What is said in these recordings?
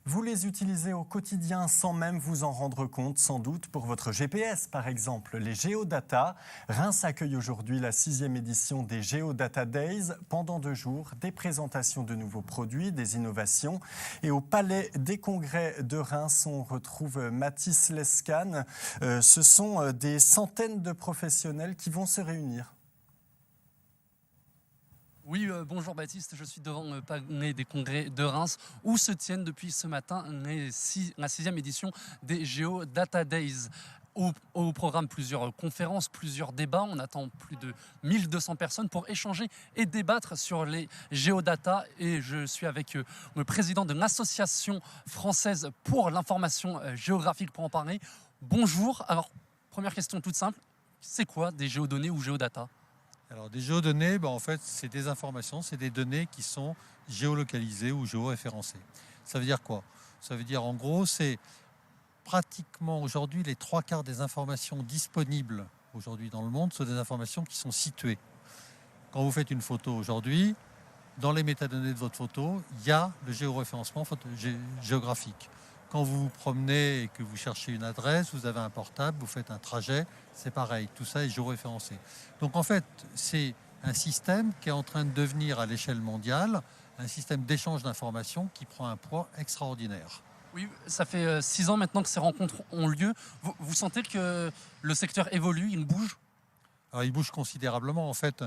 Vous les utilisez au quotidien sans même vous en rendre compte, sans doute pour votre GPS par exemple, les Géodata. Reims accueille aujourd'hui la 6e édition des Géodata Days. Pendant 2 jours, des présentations de nouveaux produits, des innovations. Et au Palais des Congrès de Reims, on retrouve Mathis Lescane. Ce sont des centaines de professionnels qui vont se réunir. Oui, bonjour Baptiste, je suis devant le Palais des Congrès de Reims où se tiennent depuis ce matin la 6e édition des Géodata Days. Au programme, plusieurs conférences, plusieurs débats. On attend plus de 1200 personnes pour échanger et débattre sur les géodata. Et je suis avec le président de l'Association française pour l'information géographique pour en parler. Bonjour. Alors, première question toute simple, c'est quoi des géodonnées ou géodata ? Alors des géodonnées, en fait, c'est des informations, c'est des données qui sont géolocalisées ou géoréférencées. Ça veut dire quoi? Ça veut dire en gros, c'est pratiquement aujourd'hui les 3/4 des informations disponibles aujourd'hui dans le monde sont des informations qui sont situées. Quand vous faites une photo aujourd'hui, dans les métadonnées de votre photo, il y a le géoréférencement géographique. Quand vous vous promenez et que vous cherchez une adresse, vous avez un portable, vous faites un trajet, c'est pareil, tout ça est géoréférencé. Donc en fait, c'est un système qui est en train de devenir à l'échelle mondiale un système d'échange d'informations qui prend un poids extraordinaire. Oui, ça fait 6 ans maintenant que ces rencontres ont lieu. Vous sentez que le secteur évolue, il bouge ? Alors, il bouge considérablement. En fait,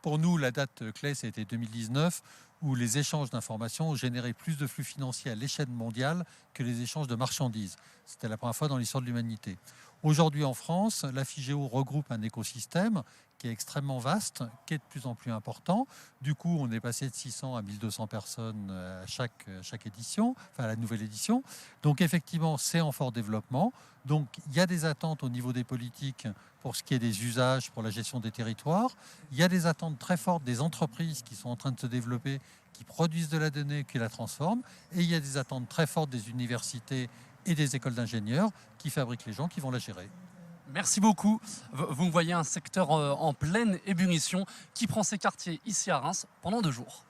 pour nous, la date clé, c'était 2019, où les échanges d'informations ont généré plus de flux financiers à l'échelle mondiale que les échanges de marchandises. C'était la première fois dans l'histoire de l'humanité. Aujourd'hui, en France, la FIGEO regroupe un écosystème qui est extrêmement vaste, qui est de plus en plus important. Du coup, on est passé de 600 à 1200 personnes à chaque édition, enfin à la nouvelle édition. Donc effectivement, c'est en fort développement. Donc il y a des attentes au niveau des politiques pour ce qui est des usages, pour la gestion des territoires. Il y a des attentes très fortes des entreprises qui sont en train de se développer, qui produisent de la donnée, qui la transforment. Et il y a des attentes très fortes des universités et des écoles d'ingénieurs qui fabriquent les gens qui vont la gérer. Merci beaucoup. Vous voyez un secteur en pleine ébullition qui prend ses quartiers ici à Reims pendant 2 jours.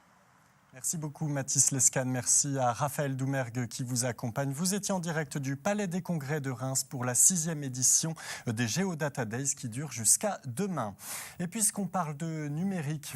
Merci beaucoup Mathis Lescane, merci à Raphaël Doumergue qui vous accompagne. Vous étiez en direct du Palais des Congrès de Reims pour la 6e édition des Géodata Days qui dure jusqu'à demain. Et puisqu'on parle de numérique,